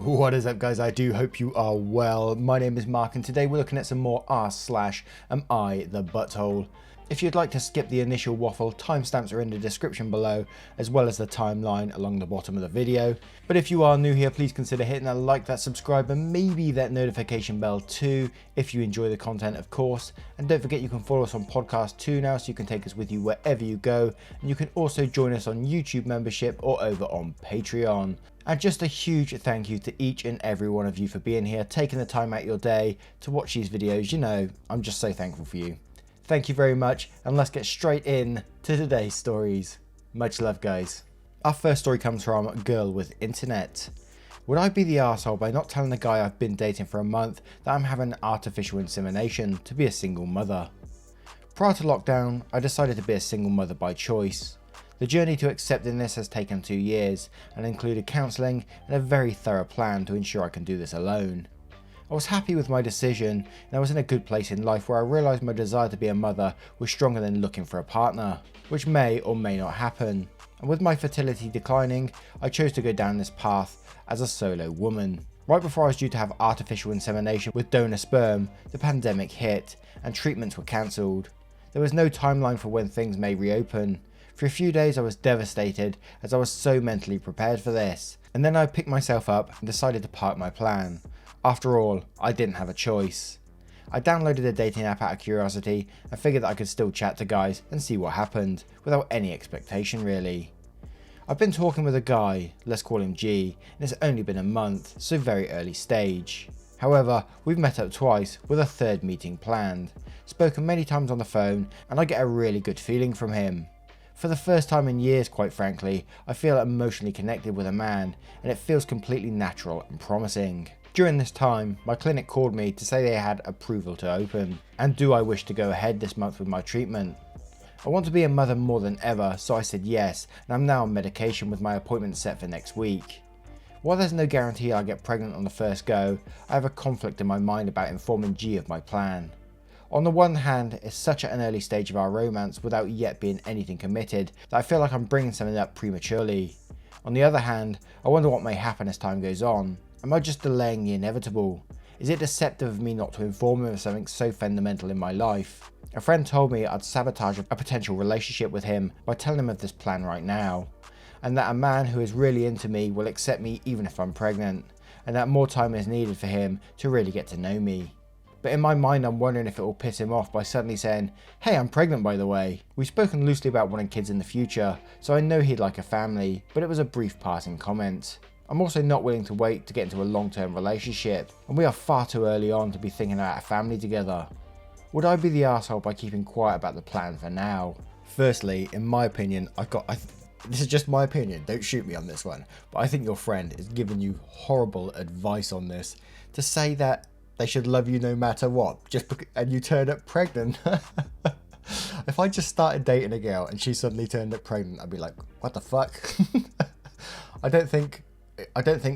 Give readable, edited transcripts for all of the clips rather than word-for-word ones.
What is up, guys? I do hope you are well. My name is Mark and today we're looking at some more r/am I the butthole. If you'd like to skip the initial waffle, timestamps are in the description below, as well as the timeline along the bottom of the video. But if you are new here, please consider hitting that like, that subscribe, and maybe that notification bell too, if you enjoy the content, of course. And don't forget you can follow us on podcast too now, so you can take us with you wherever you go. And you can also join us on YouTube membership or over on Patreon. And just a huge thank you to each and every one of you for being here, taking the time out of your day to watch these videos. You know, I'm just so thankful for you. Thank you very much, and let's get straight in to today's stories. Much love, guys. Our first story comes from Girl with Internet. Would I be the arsehole by not telling the guy I've been dating for a month that I'm having artificial insemination to be a single mother? Prior to lockdown, I decided to be a single mother by choice. The journey to accepting this has taken 2 years and included counselling and a very thorough plan to ensure I can do this alone. I was happy with my decision, and I was in a good place in life where I realised my desire to be a mother was stronger than looking for a partner, which may or may not happen. And with my fertility declining, I chose to go down this path as a solo woman. Right before I was due to have artificial insemination with donor sperm, the pandemic hit and treatments were cancelled. There was no timeline for when things may reopen. For a few days I was devastated as I was so mentally prepared for this, and then I picked myself up and decided to park my plan. After all, I didn't have a choice. I downloaded a dating app out of curiosity and figured that I could still chat to guys and see what happened, without any expectation really. I've been talking with a guy, let's call him G, and it's only been a month, so very early stage. However, we've met up twice with a third meeting planned, spoken many times on the phone, and I get a really good feeling from him. For the first time in years, quite frankly, I feel emotionally connected with a man, and it feels completely natural and promising. During this time, my clinic called me to say they had approval to open, and do I wish to go ahead this month with my treatment. I want to be a mother more than ever, so I said yes, and I'm now on medication with my appointment set for next week. While there's no guarantee I'll get pregnant on the first go, I have a conflict in my mind about informing G of my plan. On the one hand, it's such at an early stage of our romance without yet being anything committed that I feel like I'm bringing something up prematurely. On the other hand, I wonder what may happen as time goes on. Am I just delaying the inevitable? Is it deceptive of me not to inform him of something so fundamental in my life? A friend told me I'd sabotage a potential relationship with him by telling him of this plan right now, and that a man who is really into me will accept me even if I'm pregnant, and that more time is needed for him to really get to know me. But in my mind I'm wondering if it will piss him off by suddenly saying, "Hey, I'm pregnant by the way." We've spoken loosely about wanting kids in the future, so I know he'd like a family, but it was a brief passing comment. I'm also not willing to wait to get into a long-term relationship, and we are far too early on to be thinking about a family together. Would I be the arsehole by keeping quiet about the plan for now? Firstly, in my opinion, this is just my opinion, don't shoot me on this one, but I think your friend is giving you horrible advice on this, to say that they should love you no matter what, and you turn up pregnant. If I just started dating a girl and she suddenly turned up pregnant, I'd be like, what the fuck? I don't think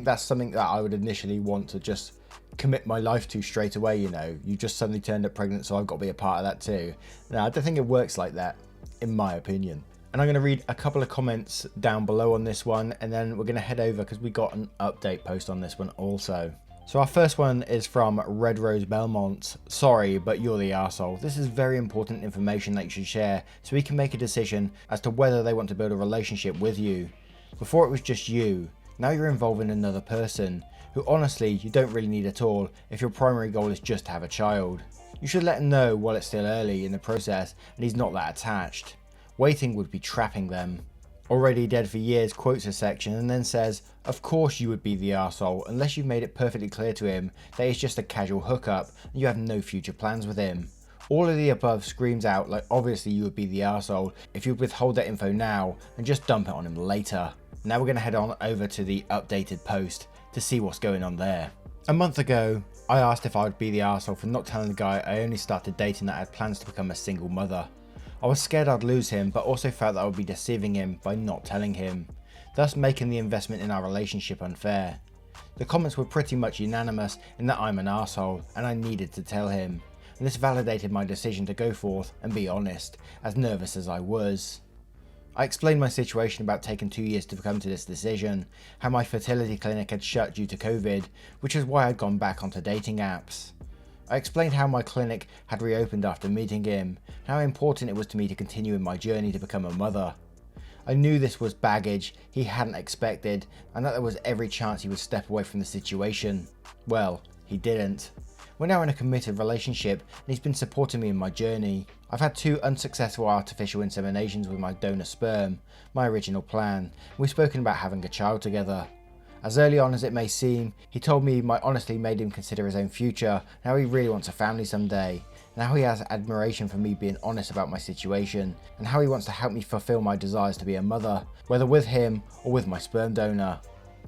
that's something that I would initially want to just commit my life to straight away, you know. You just suddenly turned up pregnant, so I've got to be a part of that too. No, I don't think it works like that, in my opinion. And I'm going to read a couple of comments down below on this one, and then we're going to head over because we got an update post on this one also. So our first one is from Red Rose Belmont. Sorry, but you're the arsehole. This is very important information that you should share so we can make a decision as to whether they want to build a relationship with you. Before it was just you. Now you're involving another person, who honestly you don't really need at all if your primary goal is just to have a child. You should let him know while it's still early in the process and he's not that attached. Waiting would be trapping them. Already dead for years quotes a section and then says, of course you would be the arsehole unless you've made it perfectly clear to him that it's just a casual hookup and you have no future plans with him. All of the above screams out like obviously you would be the arsehole if you'd withhold that info now and just dump it on him later. Now we're going to head on over to the updated post to see what's going on there. A month ago, I asked if I would be the arsehole for not telling the guy I only started dating that I had plans to become a single mother. I was scared I'd lose him, but also felt that I would be deceiving him by not telling him, thus making the investment in our relationship unfair. The comments were pretty much unanimous in that I'm an arsehole and I needed to tell him, and this validated my decision to go forth and be honest, as nervous as I was. I explained my situation about taking 2 years to come to this decision, how my fertility clinic had shut due to COVID, which is why I'd gone back onto dating apps. I explained how my clinic had reopened after meeting him, and how important it was to me to continue in my journey to become a mother. I knew this was baggage he hadn't expected, and that there was every chance he would step away from the situation. Well, he didn't. We're now in a committed relationship, and he's been supporting me in my journey. I've had 2 unsuccessful artificial inseminations with my donor sperm, my original plan, and we've spoken about having a child together. As early on as it may seem, he told me my honesty made him consider his own future, and how he really wants a family someday, and how he has admiration for me being honest about my situation, and how he wants to help me fulfill my desires to be a mother, whether with him or with my sperm donor.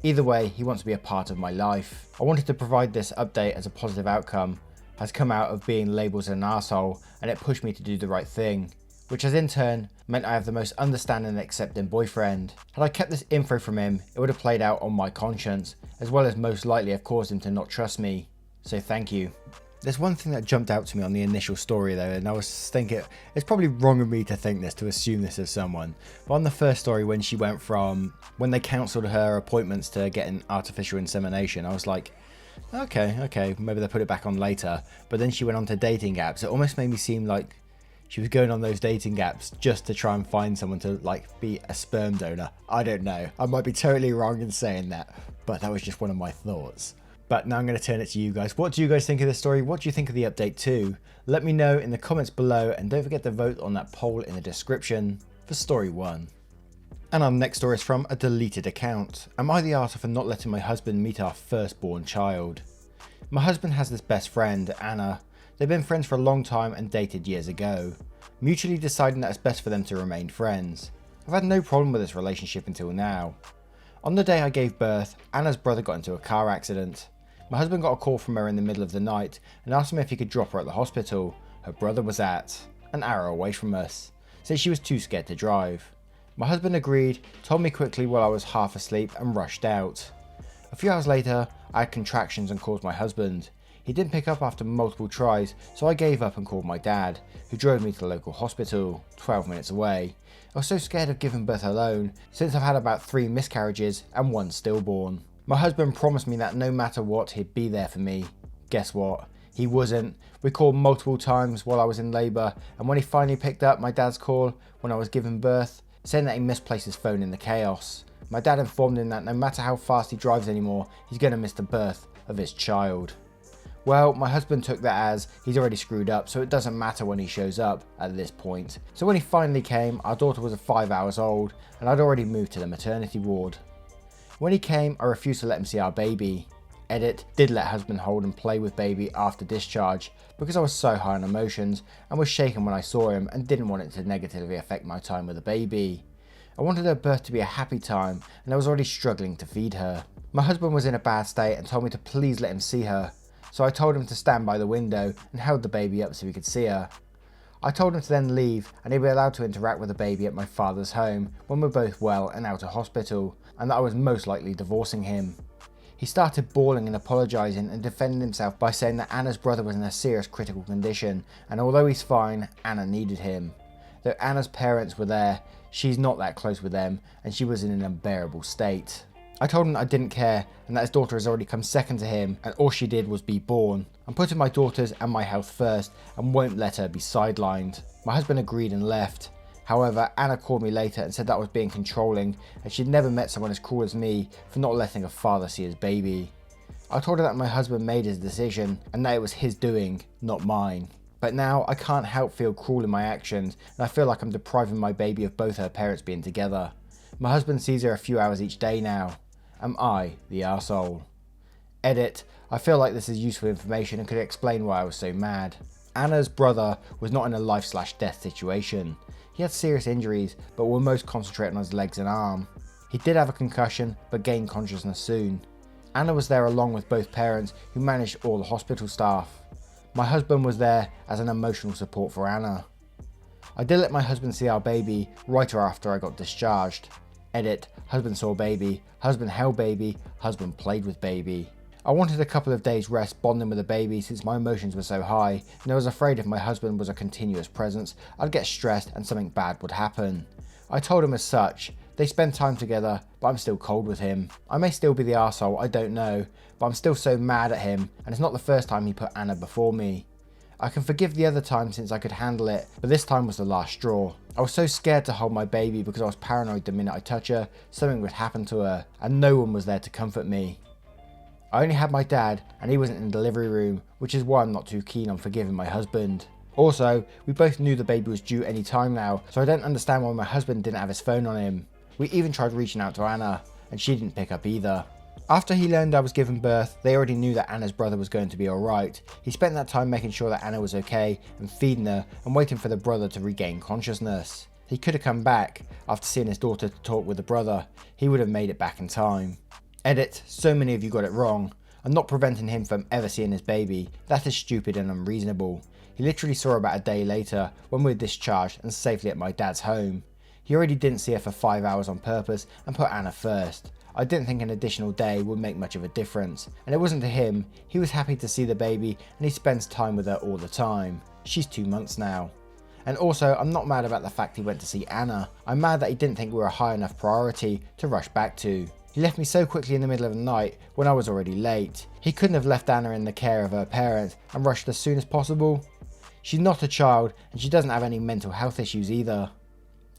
Either way, he wants to be a part of my life. I wanted to provide this update as a positive outcome has come out of being labelled as an arsehole, and it pushed me to do the right thing, which has in turn meant I have the most understanding and accepting boyfriend. Had I kept this info from him, it would have played out on my conscience, as well as most likely have caused him to not trust me. So thank you. There's one thing that jumped out to me on the initial story though, and I was thinking, it's probably wrong of me to think this, to assume this of someone. But on the first story, when she went from, when they cancelled her appointments to getting artificial insemination, I was like, okay, maybe they'll put it back on later. But then she went on to dating apps. It almost made me seem like she was going on those dating apps just to try and find someone to like be a sperm donor. I don't know. I might be totally wrong in saying that, but that was just one of my thoughts. But now I'm going to turn it to you guys. What do you guys think of this story? What do you think of the update too? Let me know in the comments below, and don't forget to vote on that poll in the description for story 1. And our next story is from a deleted account. Am I the arsehole for not letting my husband meet our firstborn child? My husband has this best friend, Anna. They've been friends for a long time and dated years ago, mutually deciding that it's best for them to remain friends. I've had no problem with this relationship until now. On the day I gave birth, Anna's brother got into a car accident. My husband got a call from her in the middle of the night and asked him if he could drop her at the hospital her brother was at, an hour away from us, since she was too scared to drive. My husband agreed, told me quickly while I was half asleep, and rushed out. A few hours later, I had contractions and called my husband. He didn't pick up after multiple tries, so I gave up and called my dad, who drove me to the local hospital, 12 minutes away. I was so scared of giving birth alone, since I've had about 3 miscarriages and 1 stillborn. My husband promised me that no matter what, he'd be there for me. Guess what? He wasn't. We called multiple times while I was in labour, and when he finally picked up my dad's call when I was giving birth, saying that he misplaced his phone in the chaos, my dad informed him that no matter how fast he drives anymore, he's going to miss the birth of his child. Well, my husband took that as he's already screwed up, so it doesn't matter when he shows up at this point. So when he finally came, our daughter was 5 hours old, and I'd already moved to the maternity ward. When he came, I refused to let him see our baby. Edit, did let husband hold and play with baby after discharge, because I was so high on emotions and was shaken when I saw him and didn't want it to negatively affect my time with the baby. I wanted her birth to be a happy time, and I was already struggling to feed her. My husband was in a bad state and told me to please let him see her, so I told him to stand by the window and held the baby up so he could see her. I told him to then leave and he'd be allowed to interact with the baby at my father's home when we're both well and out of hospital, and that I was most likely divorcing him. He started bawling and apologising and defending himself by saying that Anna's brother was in a serious critical condition, and although he's fine, Anna needed him. Though Anna's parents were there, she's not that close with them, and she was in an unbearable state. I told him I didn't care and that his daughter has already come second to him, and all she did was be born. I'm putting my daughters and my health first and won't let her be sidelined. My husband agreed and left. However, Anna called me later and said that I was being controlling, and she'd never met someone as cruel as me for not letting a father see his baby. I told her that my husband made his decision and that it was his doing, not mine. But now I can't help feel cruel in my actions, and I feel like I'm depriving my baby of both her parents being together. My husband sees her a few hours each day now. Am I the arsehole? Edit, I feel like this is useful information and could explain why I was so mad. Anna's brother was not in a life/death situation. He had serious injuries, but were most concentrated on his legs and arm. He did have a concussion, but gained consciousness soon. Anna was there along with both parents, who managed all the hospital staff. My husband was there as an emotional support for Anna. I did let my husband see our baby right after I got discharged. Edit, husband saw baby, husband held baby, husband played with baby. I wanted a couple of days rest bonding with the baby since my emotions were so high, and I was afraid if my husband was a continuous presence, I'd get stressed and something bad would happen. I told him as such. They spend time together, but I'm still cold with him. I may still be the arsehole, I don't know, but I'm still so mad at him, and it's not the first time he put Anna before me. I can forgive the other time since I could handle it, but this time was the last straw. I was so scared to hold my baby because I was paranoid the minute I touch her, something would happen to her, and no one was there to comfort me. I only had my dad, and he wasn't in the delivery room, which is why I'm not too keen on forgiving my husband. Also, we both knew the baby was due any time now, so I don't understand why my husband didn't have his phone on him. We even tried reaching out to Anna, and she didn't pick up either. After he learned I was giving birth, they already knew that Anna's brother was going to be alright. He spent that time making sure that Anna was okay and feeding her and waiting for the brother to regain consciousness. He could have come back after seeing his daughter to talk with the brother. He would have made it back in time. Edit, so many of you got it wrong. I'm not preventing him from ever seeing his baby. That is stupid and unreasonable. He literally saw her about a day later when we were discharged and safely at my dad's home. He already didn't see her for 5 hours on purpose and put Anna first. I didn't think an additional day would make much of a difference, and it wasn't to him. He was happy to see the baby and he spends time with her all the time. She's 2 months now. And also, I'm not mad about the fact he went to see Anna. I'm mad that he didn't think we were a high enough priority to rush back to. He left me so quickly in the middle of the night when I was already late. He couldn't have left Anna in the care of her parents and rushed as soon as possible. She's not a child and she doesn't have any mental health issues either.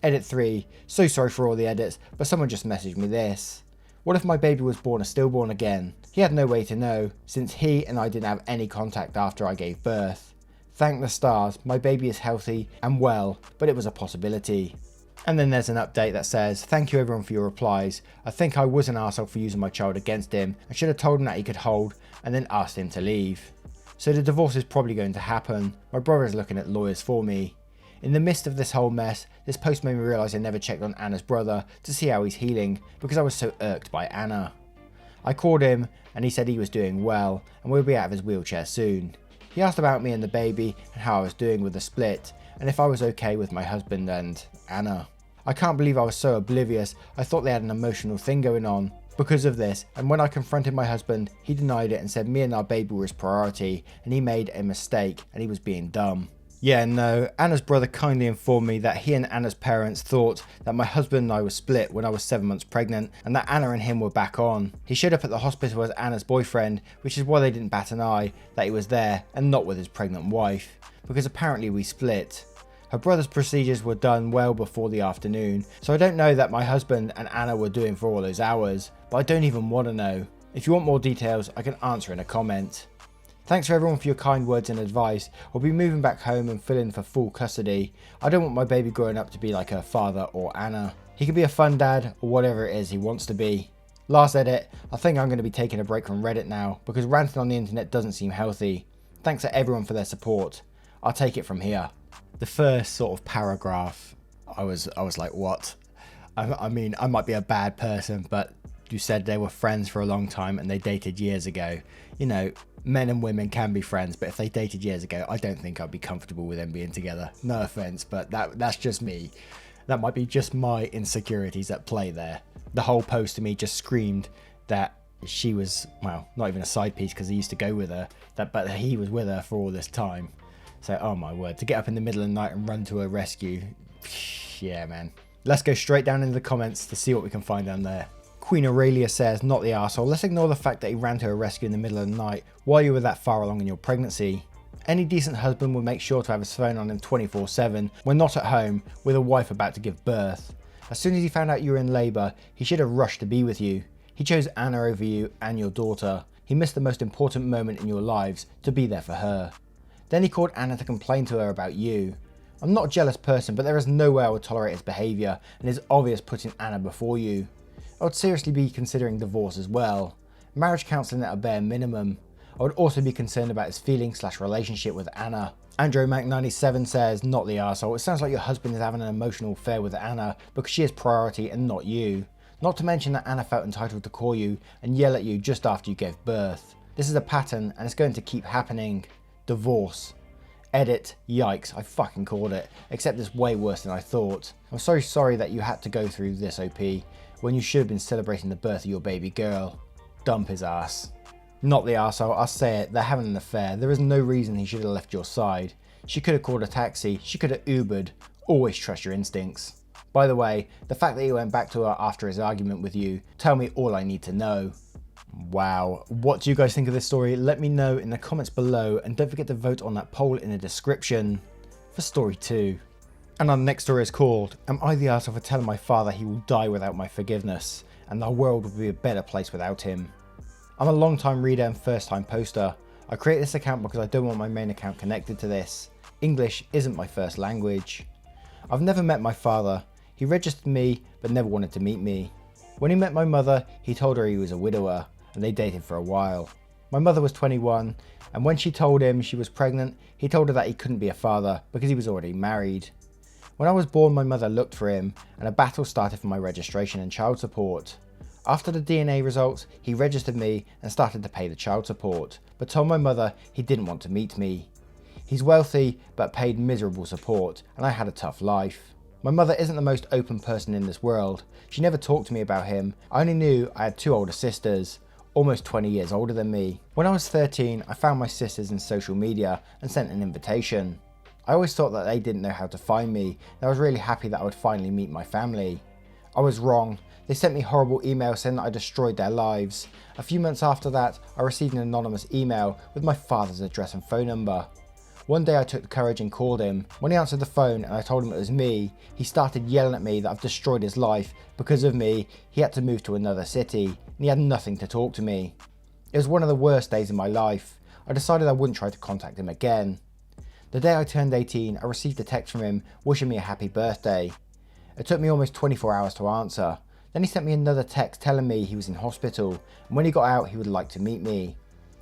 Edit 3. So sorry for all the edits, but someone just messaged me this. What if my baby was born a stillborn again? He had no way to know, since he and I didn't have any contact after I gave birth. Thank the stars, my baby is healthy and well, but it was a possibility. And then there's an update that says, thank you everyone for your replies. I think I was an arsehole for using my child against him. I should have told him that he could hold and then asked him to leave. So the divorce is probably going to happen. My brother is looking at lawyers for me. In the midst of this whole mess, this post made me realise I never checked on Anna's brother to see how he's healing because I was so irked by Anna. I called him and he said he was doing well and will be out of his wheelchair soon. He asked about me and the baby and how I was doing with the split and if I was okay with my husband and Anna. I can't believe I was so oblivious. I thought they had an emotional thing going on because of this, and when I confronted my husband, he denied it and said me and our baby were his priority and he made a mistake and he was being dumb. Yeah, no, Anna's brother kindly informed me that he and Anna's parents thought that my husband and I were split when I was 7 months pregnant and that Anna and him were back on. He showed up at the hospital as Anna's boyfriend, which is why they didn't bat an eye that he was there and not with his pregnant wife, because apparently we split. Her brother's procedures were done well before the afternoon, so I don't know that my husband and Anna were doing for all those hours, but I don't even want to know. If you want more details, I can answer in a comment. Thanks for everyone for your kind words and advice. I'll be moving back home and filling for full custody. I don't want my baby growing up to be like her father or Anna. He can be a fun dad or whatever it is he wants to be. Last edit, I think I'm going to be taking a break from Reddit now because ranting on the internet doesn't seem healthy. Thanks to everyone for their support. I'll take it from here. The first sort of paragraph, I was like, what? I mean, I might be a bad person, but you said they were friends for a long time and they dated years ago. You know, men and women can be friends, but if they dated years ago, I don't think I'd be comfortable with them being together. No offense, but that's just me. That might be just my insecurities at play there. The whole post to me just screamed that she was, well, not even a side piece because he used to go with her, but he was with her for all this time. So, oh my word, to get up in the middle of the night and run to her rescue. Yeah, man. Let's go straight down into the comments to see what we can find down there. Queen Aurelia says, not the arsehole. Let's ignore the fact that he ran to her rescue in the middle of the night while you were that far along in your pregnancy. Any decent husband would make sure to have his phone on him 24/7 when not at home with a wife about to give birth. As soon as he found out you were in labour, he should have rushed to be with you. He chose Anna over you and your daughter. He missed the most important moment in your lives to be there for her. Then he called Anna to complain to her about you. I'm not a jealous person, but there is no way I would tolerate his behaviour, and it's obvious putting Anna before you. I would seriously be considering divorce as well. Marriage counselling at a bare minimum. I would also be concerned about his feeling/relationship with Anna. AndroMac97 says, not the arsehole. It sounds like your husband is having an emotional affair with Anna because she is priority and not you. Not to mention that Anna felt entitled to call you and yell at you just after you gave birth. This is a pattern and it's going to keep happening. Divorce. Edit. Yikes, I fucking called it. Except it's way worse than I thought. I'm so sorry that you had to go through this, OP, when you should have been celebrating the birth of your baby girl. Dump his ass. Not the arsehole, I'll say it, they're having an affair. There is no reason he should have left your side. She could have called a taxi, she could have Ubered. Always trust your instincts. By the way, the fact that he went back to her after his argument with you tell me all I need to know. Wow, what do you guys think of this story? Let me know in the comments below, and don't forget to vote on that poll in the description for story 2. And our next story is called, Am I the arsehole for telling my father he will die without my forgiveness, and the world will be a better place without him? I'm a long time reader and first time poster. I created this account because I don't want my main account connected to this. English isn't my first language. I've never met my father. He registered me but never wanted to meet me. When he met my mother, he told her he was a widower, and they dated for a while. My mother was 21, and when she told him she was pregnant, he told her that he couldn't be a father because he was already married. When I was born, my mother looked for him, and a battle started for my registration and child support. After the DNA results, he registered me and started to pay the child support, but told my mother he didn't want to meet me. He's wealthy, but paid miserable support, and I had a tough life. My mother isn't the most open person in this world. She never talked to me about him. I only knew I had 2 older sisters, almost 20 years older than me. When I was 13, I found my sisters in social media and sent an invitation. I always thought that they didn't know how to find me, and I was really happy that I would finally meet my family. I was wrong. They sent me horrible emails saying that I destroyed their lives. A few months after that, I received an anonymous email with my father's address and phone number. One day I took the courage and called him. When he answered the phone and I told him it was me, he started yelling at me that I've destroyed his life. Because of me, he had to move to another city, and he had nothing to talk to me. It was one of the worst days of my life. I decided I wouldn't try to contact him again. The day I turned 18, I received a text from him wishing me a happy birthday. It took me almost 24 hours to answer. Then he sent me another text telling me he was in hospital, and when he got out he would like to meet me.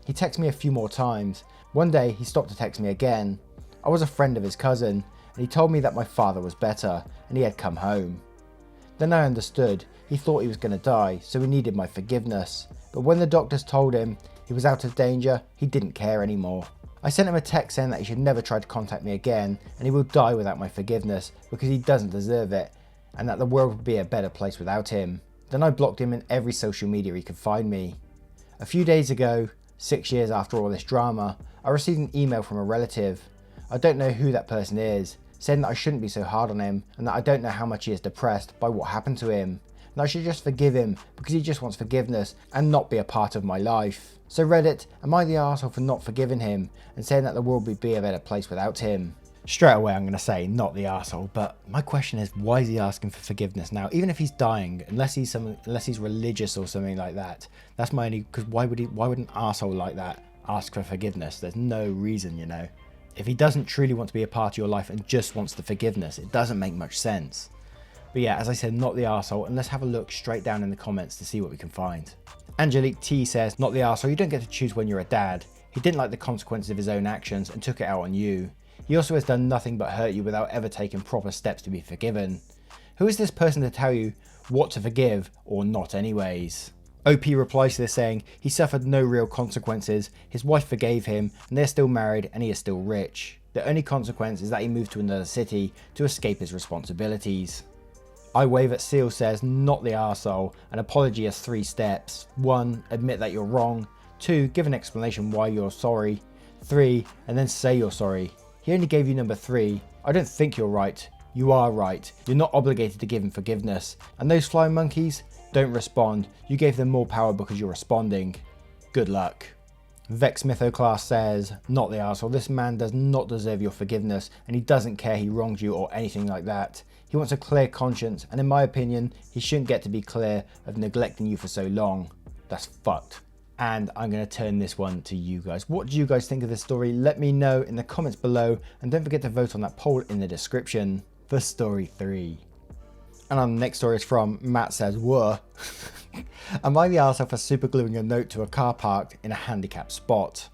He texted me a few more times. One day he stopped to text me again. I was a friend of his cousin, and he told me that my father was better and he had come home. Then I understood. He thought he was going to die, so he needed my forgiveness. But when the doctors told him he was out of danger, he didn't care anymore. I sent him a text saying that he should never try to contact me again, and he will die without my forgiveness because he doesn't deserve it, and that the world would be a better place without him. Then I blocked him in every social media he could find me. A few days ago, 6 years after all this drama, I received an email from a relative. I don't know who that person is, saying that I shouldn't be so hard on him, and that I don't know how much he is depressed by what happened to him, and I should just forgive him because he just wants forgiveness and not be a part of my life. So Reddit, am I the arsehole for not forgiving him and saying that the world would be a better place without him? Straight away I'm going to say not the arsehole, but my question is, why is he asking for forgiveness now? Even if he's dying, unless he's religious or something like that. That's my only, because why would an arsehole like that ask for forgiveness? There's no reason, you know. If he doesn't truly want to be a part of your life and just wants the forgiveness, it doesn't make much sense. But yeah, as I said, not the arsehole, and let's have a look straight down in the comments to see what we can find. Angelique T says, not the arsehole, you don't get to choose when you're a dad. He didn't like the consequences of his own actions and took it out on you. He also has done nothing but hurt you without ever taking proper steps to be forgiven. Who is this person to tell you what to forgive or not anyways? OP replies to this saying, he suffered no real consequences, his wife forgave him, and they're still married and he is still rich. The only consequence is that he moved to another city to escape his responsibilities. I Wave at Seal says, not the arsehole, an apology has 3 steps. 1. Admit that you're wrong. 2. Give an explanation why you're sorry. 3. And then say you're sorry. He only gave you number 3. I don't think you're right. You are right. You're not obligated to give him forgiveness. And those flying monkeys, don't respond. You gave them more power because you're responding. Good luck. Vex Mythoclass says, not the arsehole. This man does not deserve your forgiveness, and he doesn't care he wronged you or anything like that. He wants a clear conscience, and in my opinion, he shouldn't get to be clear of neglecting you for so long. That's fucked. And I'm going to turn this one to you guys. What do you guys think of this story? Let me know in the comments below, and don't forget to vote on that poll in the description for story 3. And our next story is from Matt says, whoa. Am I the arsehole for supergluing a note to a car parked in a handicapped spot?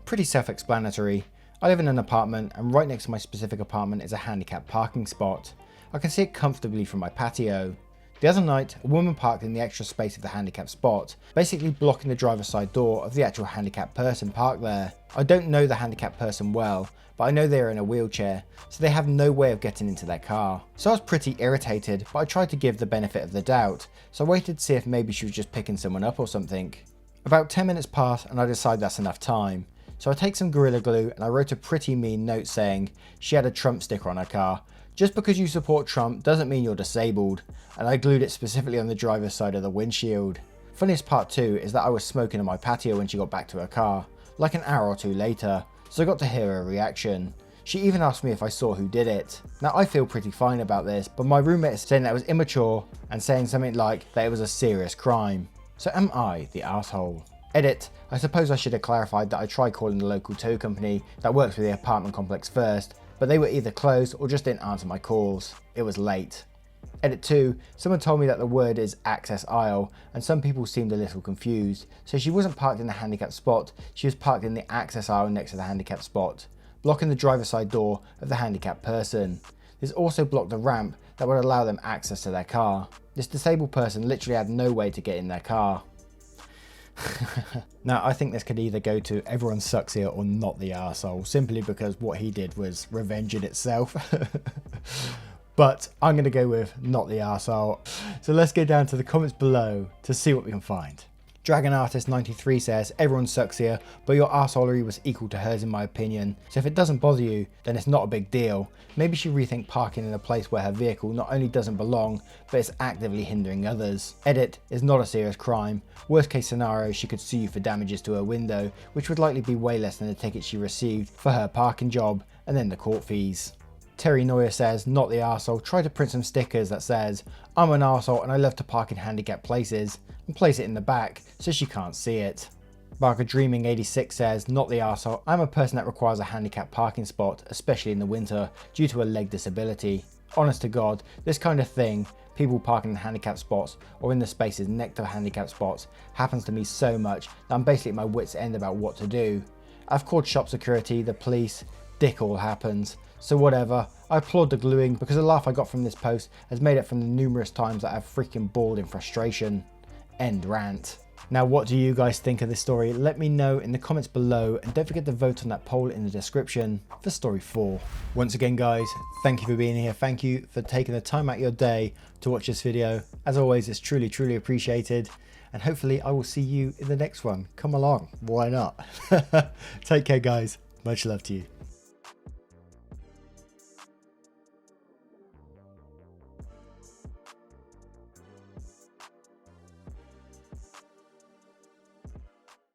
Pretty self-explanatory. I live in an apartment, and right next to my specific apartment is a handicapped parking spot. I can see it comfortably from my patio. The other night, a woman parked in the extra space of the handicapped spot, basically blocking the driver's side door of the actual handicapped person parked there. I don't know the handicapped person well, but I know they are in a wheelchair, so they have no way of getting into their car. So I was pretty irritated, but I tried to give the benefit of the doubt, so I waited to see if maybe she was just picking someone up or something. About 10 minutes pass and I decide that's enough time. So I take some Gorilla Glue and I wrote a pretty mean note saying she had a Trump sticker on her car. Just because you support Trump doesn't mean you're disabled, and I glued it specifically on the driver's side of the windshield. Funniest part too is that I was smoking on my patio when she got back to her car, like an hour or two later, so I got to hear her reaction. She even asked me if I saw who did it. Now I feel pretty fine about this, but my roommate is saying that it was immature and saying something like that it was a serious crime. So am I the asshole? Edit, I suppose I should have clarified that I tried calling the local tow company that works with the apartment complex first, but they were either closed or just didn't answer my calls. It was late. Edit 2, someone told me that the word is access aisle and some people seemed a little confused, so she wasn't parked in the handicapped spot, she was parked in the access aisle next to the handicapped spot, blocking the driver's side door of the handicapped person. This also blocked the ramp that would allow them access to their car. This disabled person literally had no way to get in their car. Now I think this could either go to everyone sucks here or not the arsehole, simply because what he did was revenge in itself. But I'm going to go with not the arsehole. So let's go down to the comments below to see what we can find. Dragon Artist 93 says, everyone sucks here, but your arseholery was equal to hers in my opinion. So if it doesn't bother you, then it's not a big deal. Maybe she rethink parking in a place where her vehicle not only doesn't belong, but it's actively hindering others. Edit is not a serious crime. Worst case scenario, she could sue you for damages to her window, which would likely be way less than the ticket she received for her parking job, and then the court fees. Terry Neuer says, not the arsehole, try to print some stickers that says, I'm an arsehole and I love to park in handicapped places, and place it in the back so she can't see it. Barker Dreaming 86 says, not the arsehole, I'm a person that requires a handicapped parking spot, especially in the winter, due to a leg disability. Honest to God, this kind of thing, people parking in handicapped spots or in the spaces next to handicapped spots, happens to me so much that I'm basically at my wit's end about what to do. I've called shop security, the police, dick all happens. So whatever, I applaud the gluing because the laugh I got from this post has made up from the numerous times that I've freaking bawled in frustration. End rant. Now what do you guys think of this story? Let me know in the comments below and don't forget to vote on that poll in the description for story 4. Once again guys, thank you for being here, thank you for taking the time out of your day to watch this video. As always, it's truly appreciated and hopefully I will see you in the next one. Come along, why not? Take care guys, much love to you.